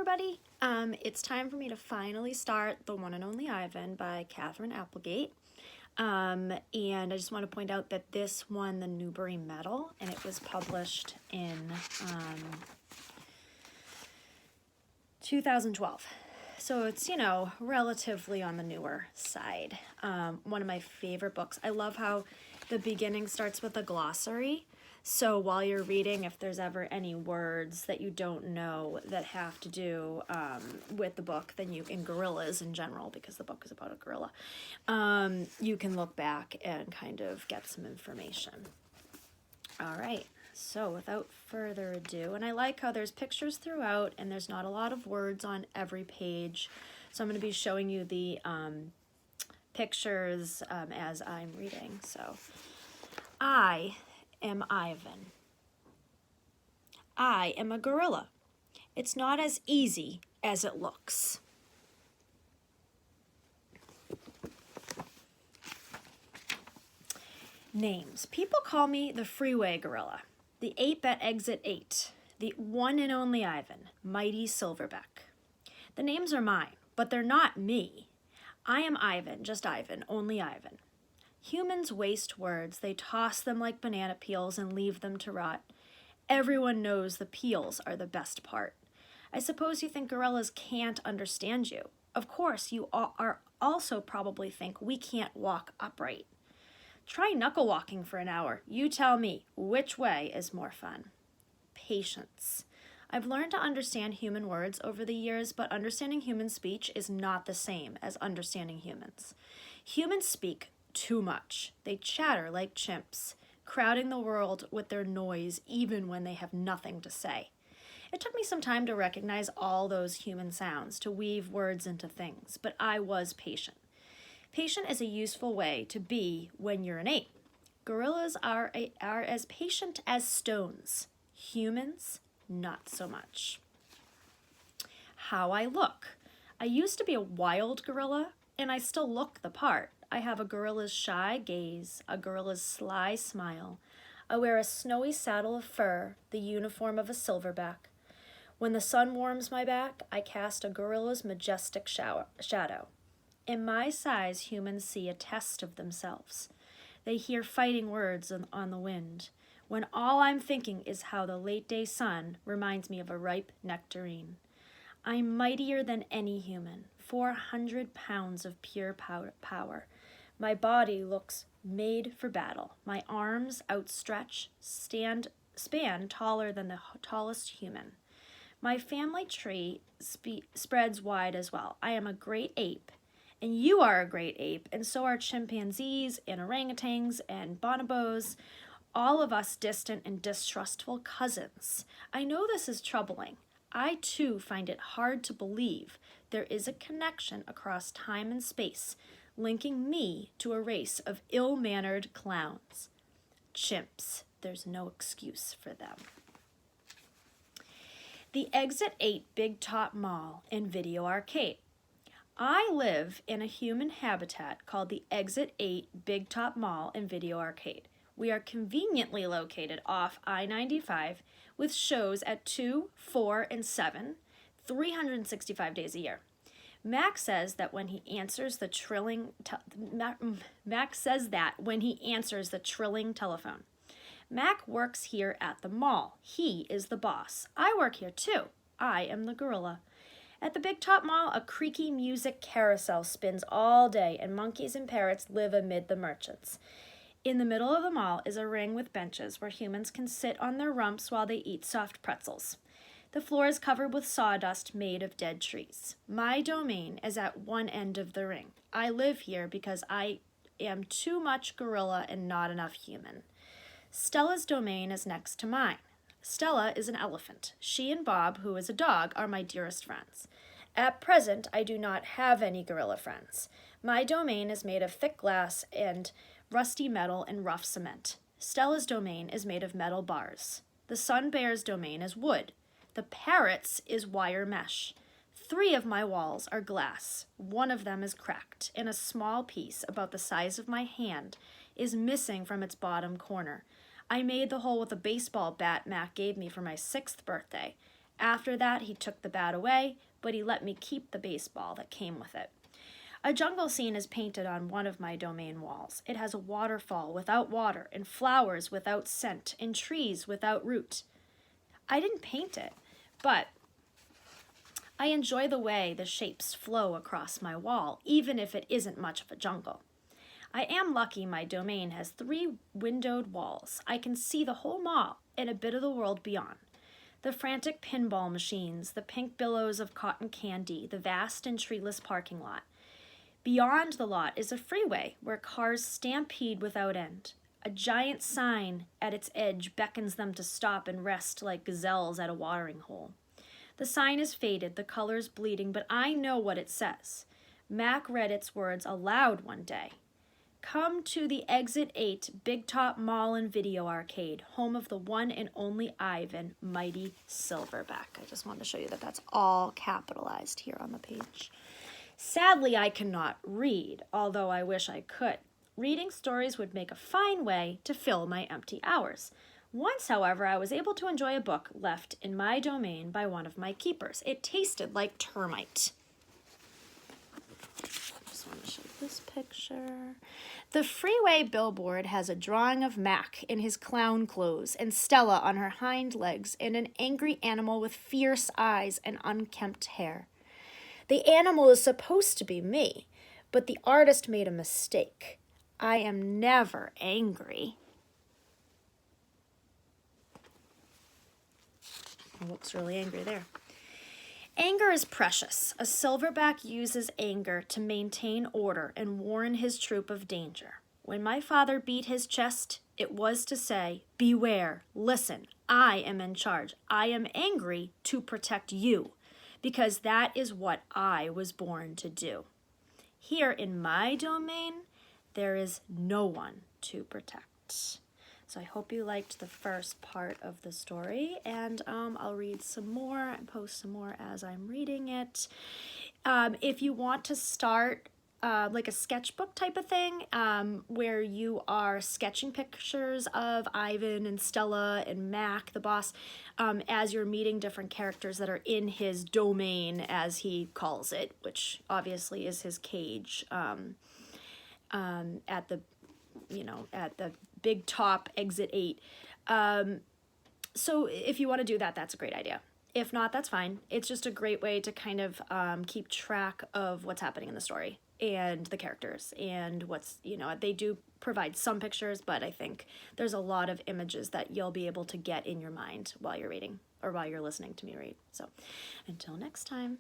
everybody. It's time for me to finally start The One and Only Ivan by Katherine Applegate. And I just want to point out that this won the Newbery Medal, and it was published in 2012. So it's, relatively on the newer side. One of my favorite books. I love how the beginning starts with a glossary. So while you're reading, if there's ever any words that you don't know that have to do with the book, then in gorillas in general, because the book is about a gorilla, you can look back and kind of get some information. All right, so without further ado, and I like how there's pictures throughout and there's not a lot of words on every page. So I'm going to be showing you the pictures as I'm reading. So I am Ivan. I am a gorilla. It's not as easy as it looks. Names. People call me the freeway gorilla, the ape at exit 8, the one and only Ivan, mighty Silverback. The names are mine, but they're not me. I am Ivan, just Ivan, only Ivan. Humans waste words. They toss them like banana peels and leave them to rot. Everyone knows the peels are the best part. I suppose you think gorillas can't understand you. Of course, you are also probably think we can't walk upright. Try knuckle walking for an hour. You tell me, which way is more fun? Patience. I've learned to understand human words over the years, but understanding human speech is not the same as understanding humans. Humans speak too much. They chatter like chimps, crowding the world with their noise even when they have nothing to say. It took me some time to recognize all those human sounds, to weave words into things, but I was patient. Patient is a useful way to be when you're an ape. Gorillas are as patient as stones. Humans, not so much. How I look. I used to be a wild gorilla, and I still look the part. I have a gorilla's shy gaze, a gorilla's sly smile. I wear a snowy saddle of fur, the uniform of a silverback. When the sun warms my back, I cast a gorilla's majestic shadow. In my size, humans see a test of themselves. They hear fighting words on the wind, when all I'm thinking is how the late-day sun reminds me of a ripe nectarine. I'm mightier than any human, 400 pounds of pure power. My body looks made for battle. My arms, outstretched, span taller than the tallest human. My family tree spreads wide as well. I am a great ape, and you are a great ape, and so are chimpanzees and orangutans and bonobos, all of us distant and distrustful cousins. I know this is troubling. I, too, find it hard to believe there is a connection across time and space linking me to a race of ill-mannered clowns. Chimps. There's no excuse for them. The Exit 8 Big Top Mall and Video Arcade. I live in a human habitat called the Exit 8 Big Top Mall and Video Arcade. We are conveniently located off I-95 with shows at 2, 4, and 7, 365 days a year. Mac says that when he answers the trilling telephone. Mac works here at the mall. He is the boss. I work here too. I am the gorilla. At the Big Top Mall, a creaky music carousel spins all day, and monkeys and parrots live amid the merchants. In the middle of the mall is a ring with benches where humans can sit on their rumps while they eat soft pretzels. The floor is covered with sawdust made of dead trees. My domain is at one end of the ring. I live here because I am too much gorilla and not enough human. Stella's domain is next to mine. Stella is an elephant. She and Bob, who is a dog, are my dearest friends. At present, I do not have any gorilla friends. My domain is made of thick glass and rusty metal and rough cement. Stella's domain is made of metal bars. The sun bear's domain is wood. The parrot's is wire mesh. 3 of my walls are glass. One of them is cracked, and a small piece, about the size of my hand, is missing from its bottom corner. I made the hole with a baseball bat Mac gave me for my 6th birthday. After that, he took the bat away, but he let me keep the baseball that came with it. A jungle scene is painted on one of my domain walls. It has a waterfall without water, and flowers without scent, and trees without root. I didn't paint it, but I enjoy the way the shapes flow across my wall, even if it isn't much of a jungle. I am lucky my domain has 3 windowed walls. I can see the whole mall and a bit of the world beyond. The frantic pinball machines, the pink billows of cotton candy, the vast and treeless parking lot. Beyond the lot is a freeway where cars stampede without end. A giant sign at its edge beckons them to stop and rest like gazelles at a watering hole. The sign is faded, the colors bleeding, but I know what it says. Mac read its words aloud one day. Come to the Exit 8 Big Top Mall and Video Arcade, home of the one and only Ivan, Mighty Silverback. I just wanted to show you that that's all capitalized here on the page. Sadly, I cannot read, although I wish I could. Reading stories would make a fine way to fill my empty hours. Once, however, I was able to enjoy a book left in my domain by one of my keepers. It tasted like termite. I just want to show this picture. The freeway billboard has a drawing of Mac in his clown clothes and Stella on her hind legs and an angry animal with fierce eyes and unkempt hair. The animal is supposed to be me, but the artist made a mistake. I am never angry. It looks really angry there. Anger is precious. A silverback uses anger to maintain order and warn his troop of danger. When my father beat his chest, it was to say, beware, listen, I am in charge. I am angry to protect you, because that is what I was born to do. Here in my domain, there is no one to protect. So I hope you liked the first part of the story, and I'll read some more and post some more as I'm reading it. If you want to start like a sketchbook type of thing, where you are sketching pictures of Ivan and Stella and Mac, the boss, as you're meeting different characters that are in his domain, as he calls it, which obviously is his cage, at the Big Top Exit 8. So if you want to do that, that's a great idea. If not, that's fine. It's just a great way to kind of keep track of what's happening in the story and the characters and what's, they do provide some pictures, but I think there's a lot of images that you'll be able to get in your mind while you're reading or while you're listening to me read. So until next time.